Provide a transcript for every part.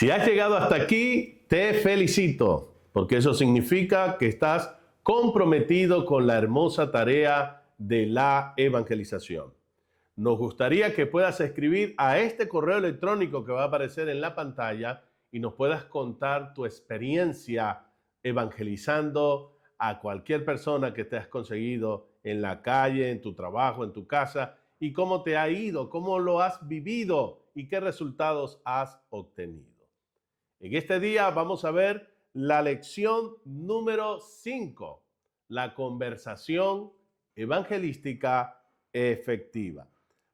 Si has llegado hasta aquí, te felicito, porque eso significa que estás comprometido con la hermosa tarea de la evangelización. Nos gustaría que puedas escribir a este correo electrónico que va a aparecer en la pantalla y nos puedas contar tu experiencia evangelizando a cualquier persona que te has conseguido en la calle, en tu trabajo, en tu casa, y cómo te ha ido, cómo lo has vivido y qué resultados has obtenido. En este día vamos a ver la lección número 5, la conversación evangelística efectiva.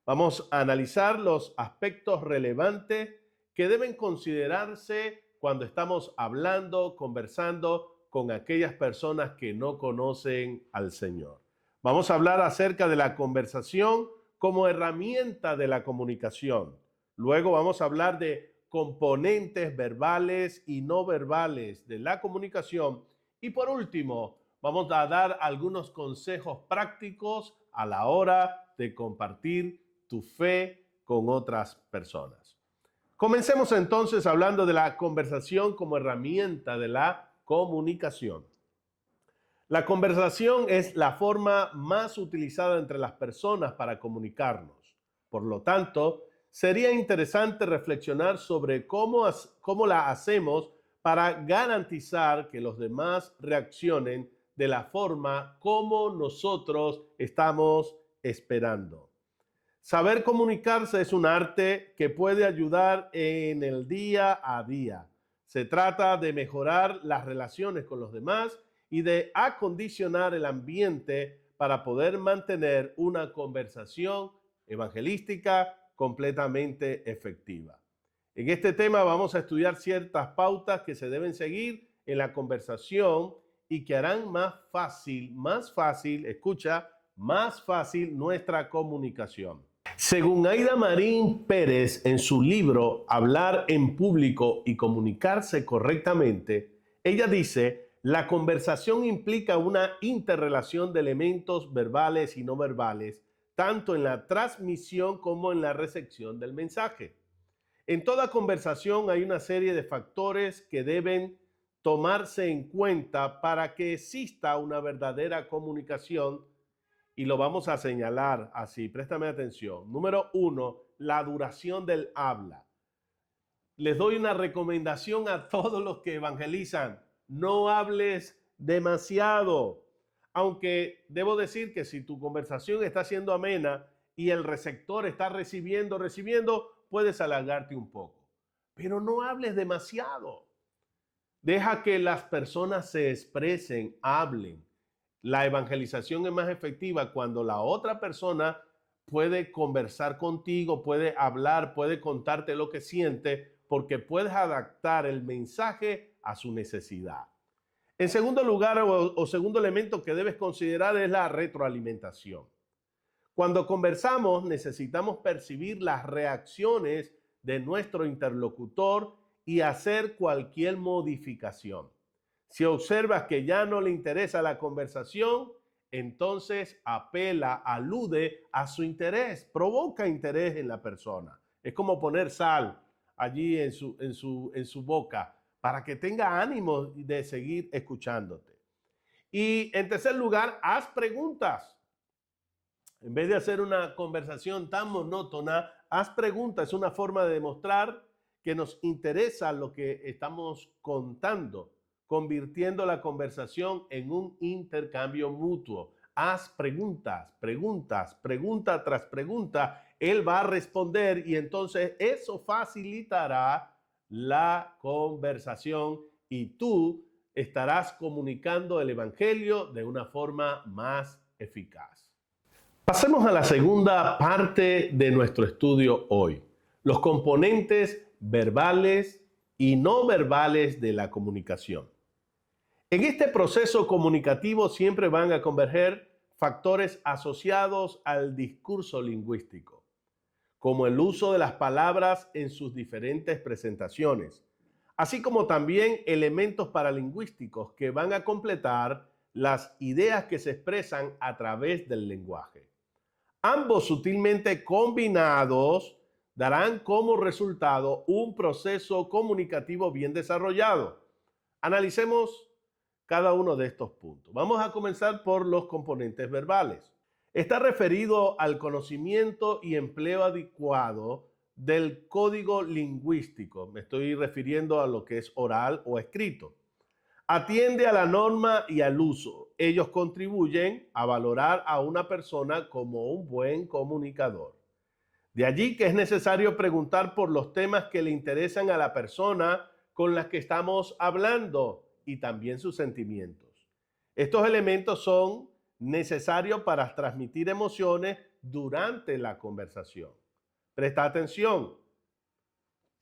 Vamos a analizar los aspectos relevantes que deben considerarse cuando estamos hablando, conversando con aquellas personas que no conocen al Señor. Vamos a hablar acerca de la conversación como herramienta de la comunicación. Luego vamos a hablar de componentes verbales y no verbales de la comunicación. Y por último, vamos a dar algunos consejos prácticos a la hora de compartir tu fe con otras personas. Comencemos entonces hablando de la conversación como herramienta de la comunicación. La conversación es la forma más utilizada entre las personas para comunicarnos. Por lo tanto, sería interesante reflexionar sobre cómo la hacemos para garantizar que los demás reaccionen de la forma como nosotros estamos esperando. Saber comunicarse es un arte que puede ayudar en el día a día. Se trata de mejorar las relaciones con los demás y de acondicionar el ambiente para poder mantener una conversación evangelística completamente efectiva. En este tema vamos a estudiar ciertas pautas que se deben seguir en la conversación y que harán más fácil, escucha, más fácil nuestra comunicación. Según Aida Marín Pérez, en su libro Hablar en público y comunicarse correctamente, ella dice: la conversación implica una interrelación de elementos verbales y no verbales, tanto en la transmisión como en la recepción del mensaje. En toda conversación hay una serie de factores que deben tomarse en cuenta para que exista una verdadera comunicación, y lo vamos a señalar así. Préstame atención. Número 1, la duración del habla. Les doy una recomendación a todos los que evangelizan: no hables demasiado. Aunque debo decir que si tu conversación está siendo amena y el receptor está recibiendo, puedes alargarte un poco. Pero no hables demasiado. Deja que las personas se expresen, hablen. La evangelización es más efectiva cuando la otra persona puede conversar contigo, puede hablar, puede contarte lo que siente, porque puedes adaptar el mensaje a su necesidad. En segundo lugar, o segundo elemento que debes considerar, es la retroalimentación. Cuando conversamos, necesitamos percibir las reacciones de nuestro interlocutor y hacer cualquier modificación. Si observas que ya no le interesa la conversación, entonces apela, alude a su interés, provoca interés en la persona. Es como poner sal allí en su boca para que tenga ánimo de seguir escuchándote. Y en tercer lugar, haz preguntas. En vez de hacer una conversación tan monótona, haz preguntas. Es una forma de demostrar que nos interesa lo que estamos contando, convirtiendo la conversación en un intercambio mutuo. Haz preguntas, pregunta tras pregunta. Él va a responder y entonces eso facilitará la conversación y tú estarás comunicando el evangelio de una forma más eficaz. Pasemos a la segunda parte de nuestro estudio hoy: los componentes verbales y no verbales de la comunicación. En este proceso comunicativo siempre van a converger factores asociados al discurso lingüístico, como el uso de las palabras en sus diferentes presentaciones, así como también elementos paralingüísticos que van a completar las ideas que se expresan a través del lenguaje. Ambos, sutilmente combinados, darán como resultado un proceso comunicativo bien desarrollado. Analicemos cada uno de estos puntos. Vamos a comenzar por los componentes verbales. Está referido al conocimiento y empleo adecuado del código lingüístico. Me estoy refiriendo a lo que es oral o escrito. Atiende a la norma y al uso. Ellos contribuyen a valorar a una persona como un buen comunicador. De allí que es necesario preguntar por los temas que le interesan a la persona con la que estamos hablando y también sus sentimientos. Estos elementos son necesarios para transmitir emociones durante la conversación. Presta atención.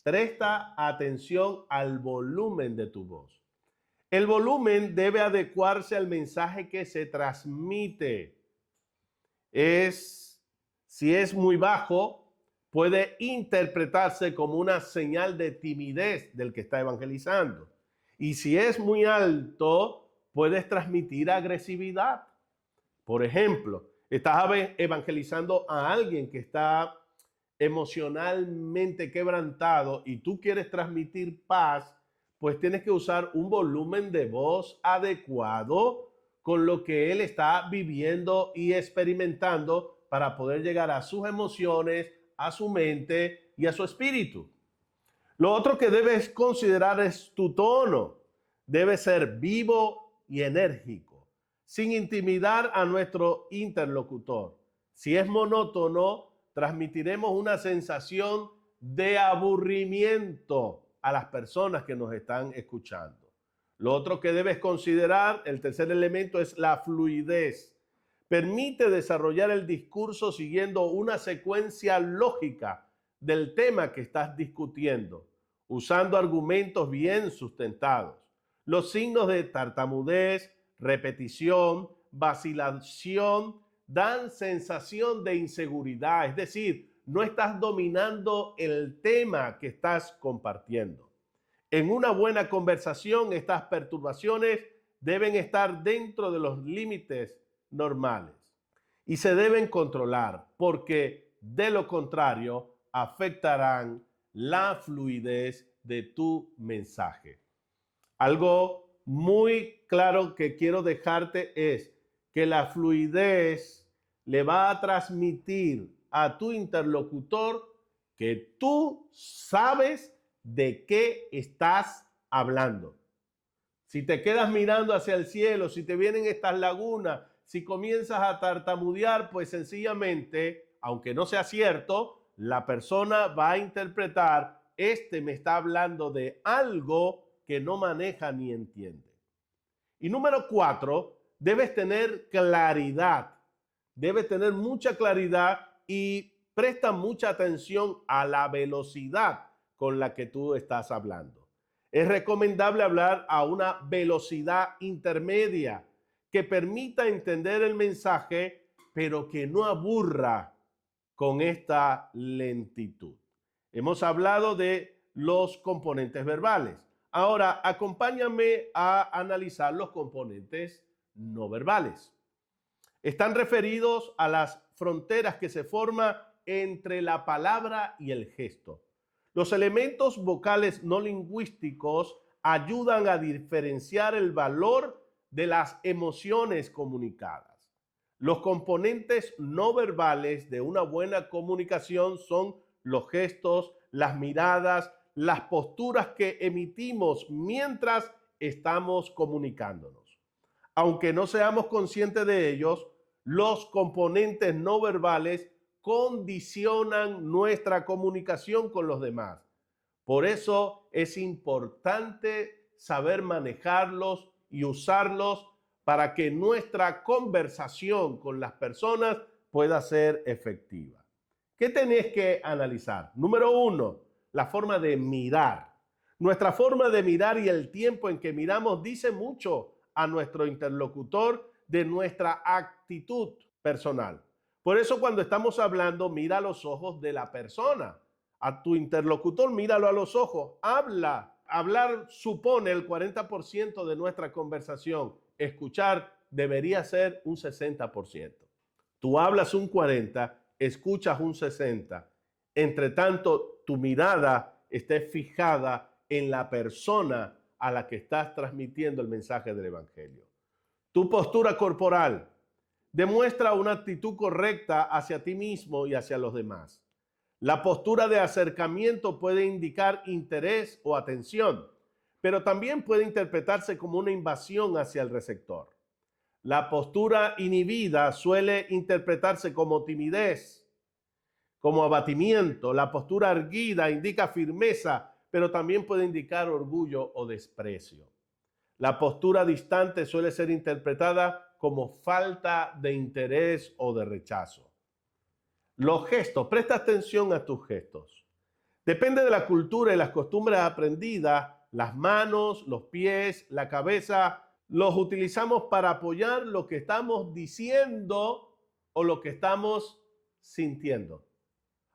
Presta atención al volumen de tu voz. El volumen debe adecuarse al mensaje que se transmite. Si es muy bajo, puede interpretarse como una señal de timidez del que está evangelizando. Y si es muy alto, puedes transmitir agresividad. Por ejemplo, estás evangelizando a alguien que está emocionalmente quebrantado y tú quieres transmitir paz, pues tienes que usar un volumen de voz adecuado con lo que él está viviendo y experimentando para poder llegar a sus emociones, a su mente y a su espíritu. Lo otro que debes considerar es tu tono. Debe ser vivo y enérgico, sin intimidar a nuestro interlocutor. Si es monótono, transmitiremos una sensación de aburrimiento a las personas que nos están escuchando. Lo otro que debes considerar, el tercer elemento, es la fluidez. Permite desarrollar el discurso siguiendo una secuencia lógica del tema que estás discutiendo, usando argumentos bien sustentados. Los signos de tartamudez, repetición, vacilación dan sensación de inseguridad, es decir, no estás dominando el tema que estás compartiendo. En una buena conversación, estas perturbaciones deben estar dentro de los límites normales y se deben controlar, porque de lo contrario afectarán la fluidez de tu mensaje. Algo muy claro que quiero dejarte es que la fluidez le va a transmitir a tu interlocutor que tú sabes de qué estás hablando. Si te quedas mirando hacia el cielo, si te vienen estas lagunas, si comienzas a tartamudear, pues sencillamente, aunque no sea cierto, la persona va a interpretar, este me está hablando de algo que no maneja ni entiende. Y número 4, debes tener claridad. Debes tener mucha claridad y presta mucha atención a la velocidad con la que tú estás hablando. Es recomendable hablar a una velocidad intermedia que permita entender el mensaje, pero que no aburra con esta lentitud. Hemos hablado de los componentes verbales. Ahora, acompáñame a analizar los componentes no verbales. Están referidos a las fronteras que se forman entre la palabra y el gesto. Los elementos vocales no lingüísticos ayudan a diferenciar el valor de las emociones comunicadas. Los componentes no verbales de una buena comunicación son los gestos, las miradas, las posturas que emitimos mientras estamos comunicándonos. Aunque no seamos conscientes de ellos, los componentes no verbales condicionan nuestra comunicación con los demás. Por eso es importante saber manejarlos y usarlos para que nuestra conversación con las personas pueda ser efectiva. ¿Qué tenés que analizar? Número 1, la forma de mirar. Nuestra forma de mirar y el tiempo en que miramos dice mucho a nuestro interlocutor de nuestra actitud personal. Por eso cuando estamos hablando, mira a los ojos de la persona. A tu interlocutor, míralo a los ojos. Habla. Hablar supone el 40% de nuestra conversación. Escuchar debería ser un 60%. Tú hablas un 40%, escuchas un 60%. Entre tanto, tu mirada esté fijada en la persona a la que estás transmitiendo el mensaje del Evangelio. Tu postura corporal demuestra una actitud correcta hacia ti mismo y hacia los demás. La postura de acercamiento puede indicar interés o atención, pero también puede interpretarse como una invasión hacia el receptor. La postura inhibida suele interpretarse como timidez, como abatimiento. La postura erguida indica firmeza, pero también puede indicar orgullo o desprecio. La postura distante suele ser interpretada como falta de interés o de rechazo. Los gestos, presta atención a tus gestos. Depende de la cultura y las costumbres aprendidas, las manos, los pies, la cabeza, los utilizamos para apoyar lo que estamos diciendo o lo que estamos sintiendo.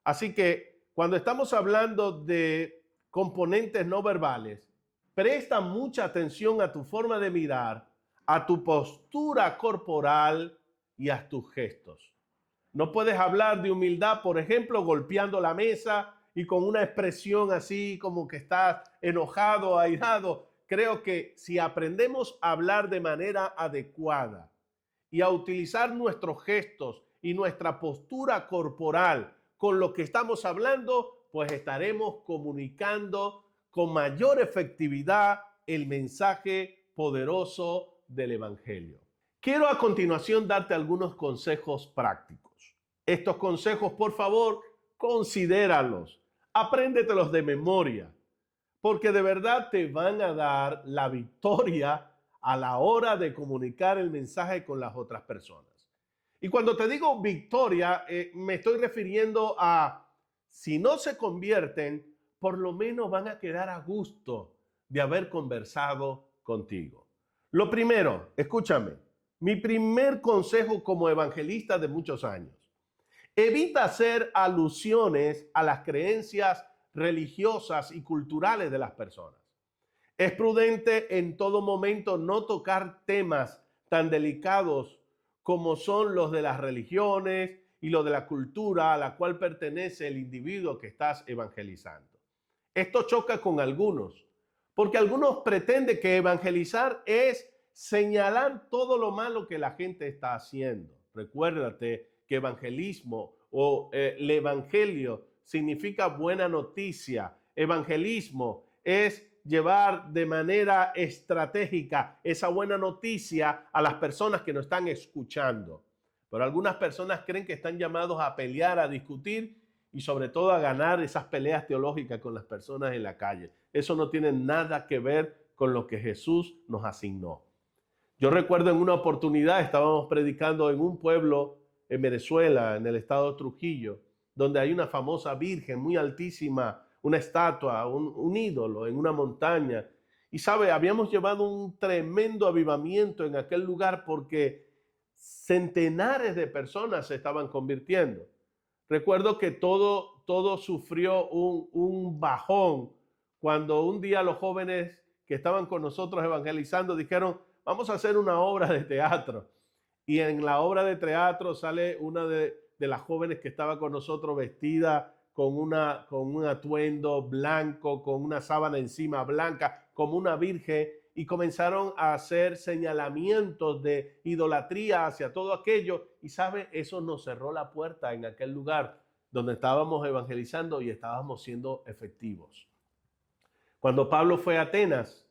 Así que cuando estamos hablando de componentes no verbales, presta mucha atención a tu forma de mirar, a tu postura corporal y a tus gestos. No puedes hablar de humildad, por ejemplo, golpeando la mesa y con una expresión así como que estás enojado, airado. Creo que si aprendemos a hablar de manera adecuada y a utilizar nuestros gestos y nuestra postura corporal con lo que estamos hablando, pues estaremos comunicando con mayor efectividad el mensaje poderoso del Evangelio. Quiero a continuación darte algunos consejos prácticos. Estos consejos, por favor, considéralos, apréndetelos de memoria, porque de verdad te van a dar la victoria a la hora de comunicar el mensaje con las otras personas. Y cuando te digo victoria, me estoy refiriendo a, si no se convierten, por lo menos van a quedar a gusto de haber conversado contigo. Lo primero, escúchame, mi primer consejo como evangelista de muchos años: evita hacer alusiones a las creencias religiosas y culturales de las personas. Es prudente en todo momento no tocar temas tan delicados como son los de las religiones y lo de la cultura a la cual pertenece el individuo que estás evangelizando. Esto choca con algunos, porque algunos pretenden que evangelizar es señalar todo lo malo que la gente está haciendo. Recuérdate que evangelismo o el evangelio significa buena noticia. Evangelismo es llevar de manera estratégica esa buena noticia a las personas que nos están escuchando. Pero algunas personas creen que están llamados a pelear, a discutir y sobre todo a ganar esas peleas teológicas con las personas en la calle. Eso no tiene nada que ver con lo que Jesús nos asignó. Yo recuerdo en una oportunidad estábamos predicando en un pueblo en Venezuela, en el estado de Trujillo, donde hay una famosa virgen muy altísima, una estatua, un ídolo en una montaña. Y sabe, habíamos llevado un tremendo avivamiento en aquel lugar porque centenares de personas se estaban convirtiendo. Recuerdo que todo sufrió un bajón cuando un día los jóvenes que estaban con nosotros evangelizando dijeron: vamos a hacer una obra de teatro. Y en la obra de teatro sale una de las jóvenes que estaba con nosotros vestida con un atuendo blanco, con una sábana encima blanca, como una virgen, y comenzaron a hacer señalamientos de idolatría hacia todo aquello. Y sabe, eso nos cerró la puerta en aquel lugar donde estábamos evangelizando y estábamos siendo efectivos. Cuando Pablo fue a Atenas,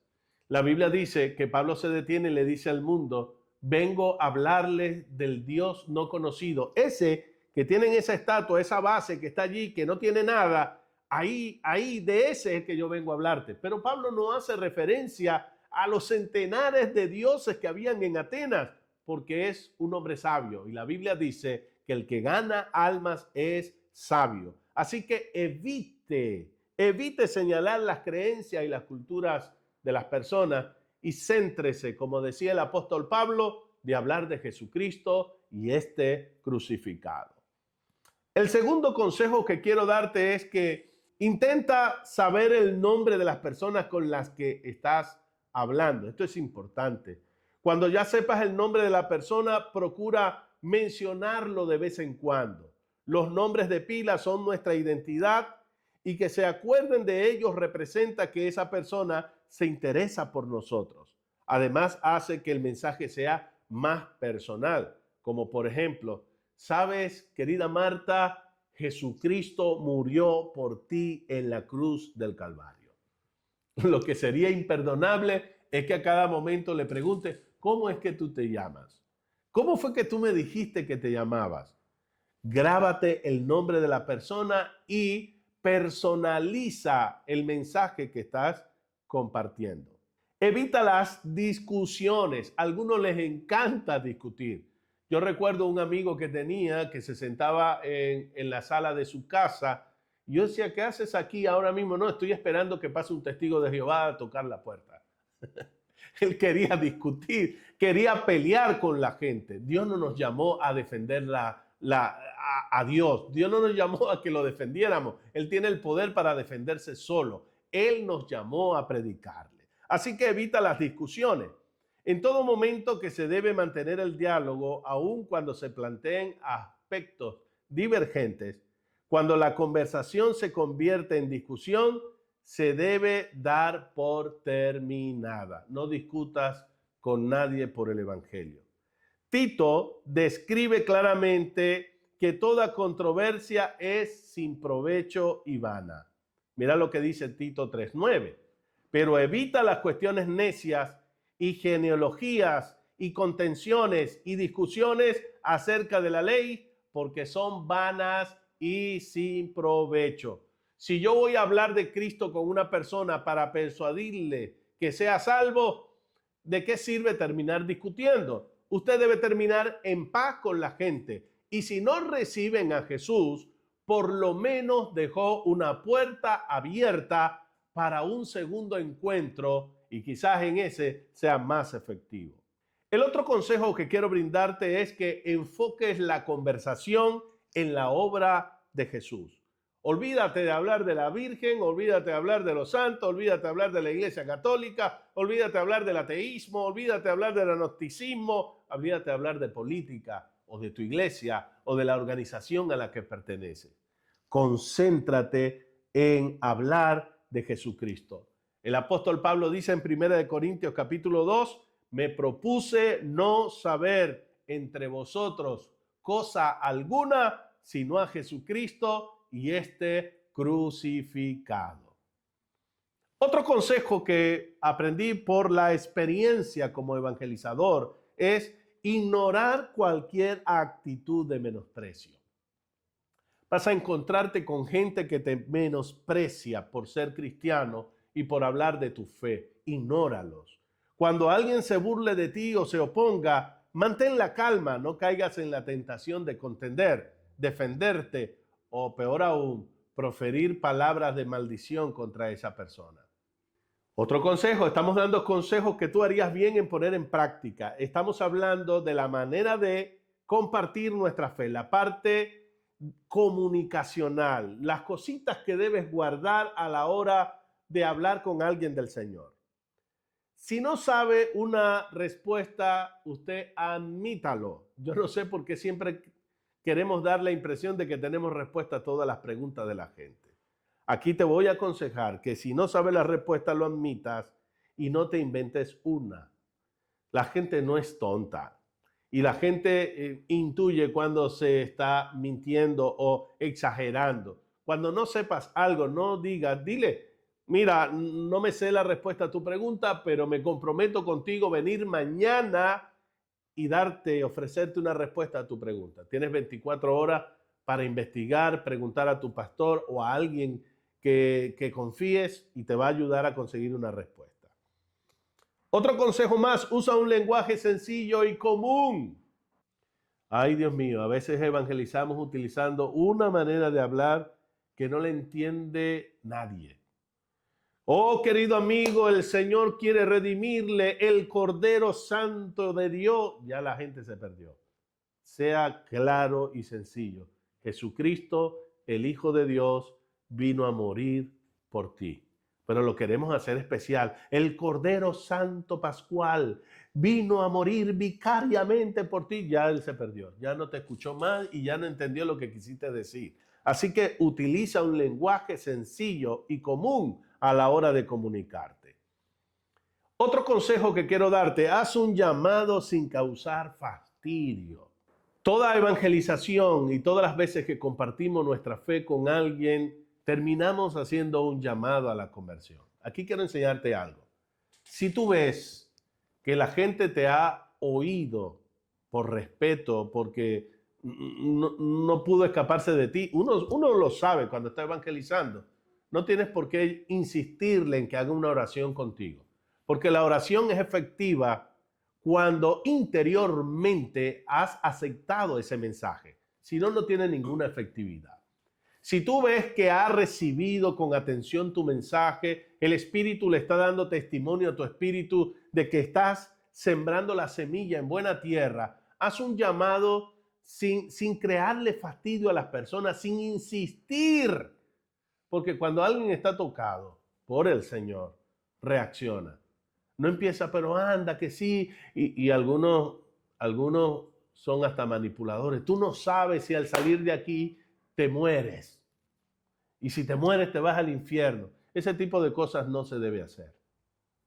la Biblia dice que Pablo se detiene y le dice al mundo: vengo a hablarles del Dios no conocido. Ese que tienen esa estatua, esa base que está allí, que no tiene nada, ahí de ese es que yo vengo a hablarte. Pero Pablo no hace referencia a los centenares de dioses que habían en Atenas, porque es un hombre sabio. Y la Biblia dice que el que gana almas es sabio. Así que evite señalar las creencias y las culturas de las personas y céntrese, como decía el apóstol Pablo, de hablar de Jesucristo y este crucificado. El segundo consejo que quiero darte es que intenta saber el nombre de las personas con las que estás hablando. Esto es importante. Cuando ya sepas el nombre de la persona, procura mencionarlo de vez en cuando. Los nombres de pila son nuestra identidad y que se acuerden de ellos representa que esa persona se interesa por nosotros. Además, hace que el mensaje sea más personal, como por ejemplo, ¿sabes, querida Marta? Jesucristo murió por ti en la cruz del Calvario. Lo que sería imperdonable es que a cada momento le pregunte, ¿cómo es que tú te llamas? ¿Cómo fue que tú me dijiste que te llamabas? Grábate el nombre de la persona y personaliza el mensaje que estás compartiendo. Evita las discusiones. A algunos les encanta discutir. Yo recuerdo un amigo que tenía que se sentaba en la sala de su casa. Y yo decía, ¿qué haces aquí ahora mismo? No, estoy esperando que pase un testigo de Jehová a tocar la puerta. Él quería discutir, quería pelear con la gente. Dios no nos llamó a defender a Dios. Dios no nos llamó a que lo defendiéramos. Él tiene el poder para defenderse solo. Él nos llamó a predicarle. Así que evita las discusiones. En todo momento que se debe mantener el diálogo, aun cuando se planteen aspectos divergentes, cuando la conversación se convierte en discusión, se debe dar por terminada. No discutas con nadie por el Evangelio. Tito describe claramente que toda controversia es sin provecho y vana. Mira lo que dice Tito 3:9. Pero evita las cuestiones necias y genealogías y contenciones y discusiones acerca de la ley, porque son vanas y sin provecho. Si yo voy a hablar de Cristo con una persona para persuadirle que sea salvo, ¿de qué sirve terminar discutiendo? Usted debe terminar en paz con la gente. Y si no reciben a Jesús, por lo menos dejó una puerta abierta para un segundo encuentro y quizás en ese sea más efectivo. El otro consejo que quiero brindarte es que enfoques la conversación en la obra de Jesús. Olvídate de hablar de la Virgen, olvídate de hablar de los santos, olvídate de hablar de la Iglesia Católica, olvídate de hablar del ateísmo, olvídate de hablar del agnosticismo, olvídate de hablar de política o de tu iglesia o de la organización a la que perteneces. Concéntrate en hablar de Jesucristo. El apóstol Pablo dice en 1 Corintios capítulo 2, me propuse no saber entre vosotros cosa alguna, sino a Jesucristo y este crucificado. Otro consejo que aprendí por la experiencia como evangelizador es ignorar cualquier actitud de menosprecio. Vas a encontrarte con gente que te menosprecia por ser cristiano y por hablar de tu fe. Ignóralos. Cuando alguien se burle de ti o se oponga, mantén la calma, no caigas en la tentación de contender, defenderte o peor aún, proferir palabras de maldición contra esa persona. Otro consejo, estamos dando consejos que tú harías bien en poner en práctica. Estamos hablando de la manera de compartir nuestra fe, la parte comunicacional, las cositas que debes guardar a la hora de hablar con alguien del Señor. Si no sabe una respuesta, usted admítalo. Yo no sé por qué siempre queremos dar la impresión de que tenemos respuesta a todas las preguntas de la gente. Aquí te voy a aconsejar que si no sabes la respuesta, lo admitas y no te inventes una. La gente no es tonta y la gente intuye cuando se está mintiendo o exagerando. Cuando no sepas algo, no digas, dile, mira, no me sé la respuesta a tu pregunta, pero me comprometo contigo a venir mañana y ofrecerte una respuesta a tu pregunta. Tienes 24 horas para investigar, preguntar a tu pastor o a alguien que confíes y te va a ayudar a conseguir una respuesta. Otro consejo más, usa un lenguaje sencillo y común. Ay, Dios mío, a veces evangelizamos utilizando una manera de hablar que no le entiende nadie. Oh, querido amigo, el Señor quiere redimirle el Cordero Santo de Dios. Ya la gente se perdió. Sea claro y sencillo. Jesucristo, el Hijo de Dios, vino a morir por ti. pero lo queremos hacer especial. El Cordero Santo Pascual vino a morir vicariamente por ti. Ya él se perdió, ya no te escuchó más y ya no entendió lo que quisiste decir. Así que utiliza un lenguaje sencillo y común a la hora de comunicarte. Otro consejo que quiero darte: haz un llamado sin causar fastidio. Toda evangelización y todas las veces que compartimos nuestra fe con alguien, terminamos haciendo un llamado a la conversión. Aquí quiero enseñarte algo. Si tú ves que la gente te ha oído por respeto, porque no pudo escaparse de ti, uno lo sabe cuando está evangelizando. No tienes por qué insistirle en que haga una oración contigo, porque la oración es efectiva cuando interiormente has aceptado ese mensaje. Si no, no tiene ninguna efectividad. Si tú ves que ha recibido con atención tu mensaje, el Espíritu le está dando testimonio a tu espíritu de que estás sembrando la semilla en buena tierra, haz un llamado sin crearle fastidio a las personas, sin insistir. Porque cuando alguien está tocado por el Señor, reacciona. No empieza, pero anda, que sí. Y algunos son hasta manipuladores. Tú no sabes si al salir de aquí te mueres. Y si te mueres te vas al infierno. Ese tipo de cosas no se debe hacer.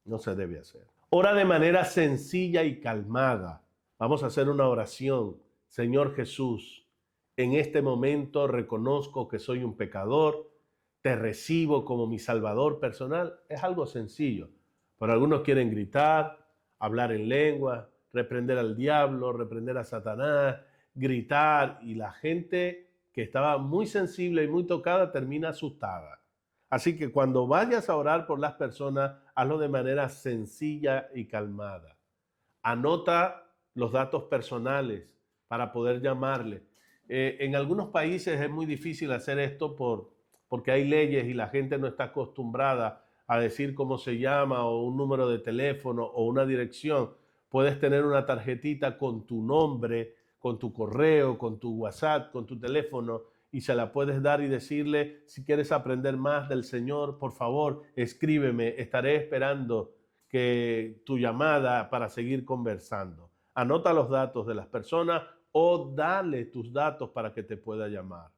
No se debe hacer. Ora de manera sencilla y calmada. Vamos a hacer una oración. Señor Jesús, en este momento reconozco que soy un pecador. Te recibo como mi Salvador personal. Es algo sencillo. Pero algunos quieren gritar, hablar en lengua, reprender al diablo, reprender a Satanás, gritar, y la gente que estaba muy sensible y muy tocada termina asustada. Así que cuando vayas a orar por las personas, hazlo de manera sencilla y calmada. Anota los datos personales para poder llamarle. En algunos países es muy difícil hacer esto porque hay leyes y la gente no está acostumbrada a decir cómo se llama, o un número de teléfono o una dirección. Puedes tener una tarjetita con tu nombre, con tu correo, con tu WhatsApp, con tu teléfono, y se la puedes dar y decirle: si quieres aprender más del Señor, por favor, escríbeme, estaré esperando tu llamada para seguir conversando. Anota los datos de las personas o dale tus datos para que te pueda llamar.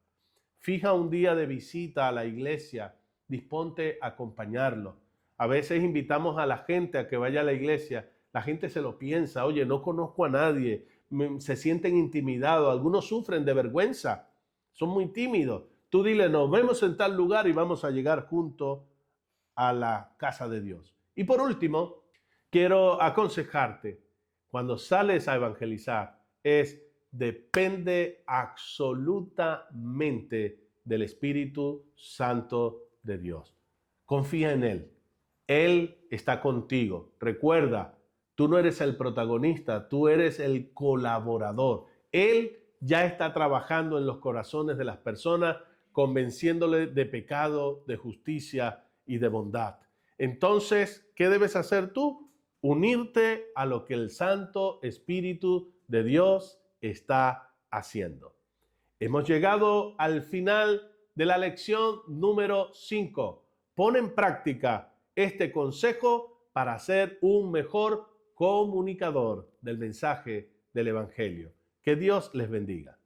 Fija un día de visita a la iglesia. Disponte a acompañarlo. A veces invitamos a la gente a que vaya a la iglesia. La gente se lo piensa: oye, no conozco a nadie. Se sienten intimidados. Algunos sufren de vergüenza. Son muy tímidos. Tú dile: nos vemos en tal lugar y vamos a llegar juntos a la casa de Dios. Y por último, quiero aconsejarte, cuando sales a evangelizar, depende absolutamente del Espíritu Santo de Dios. Confía en Él. Él está contigo. Recuerda, tú no eres el protagonista, tú eres el colaborador. Él ya está trabajando en los corazones de las personas, convenciéndoles de pecado, de justicia y de bondad. Entonces, ¿qué debes hacer tú? Unirte a lo que el Santo Espíritu de Dios está haciendo. Hemos llegado al final de la lección número 5. Pon en práctica este consejo para ser un mejor comunicador del mensaje del Evangelio. Que Dios les bendiga.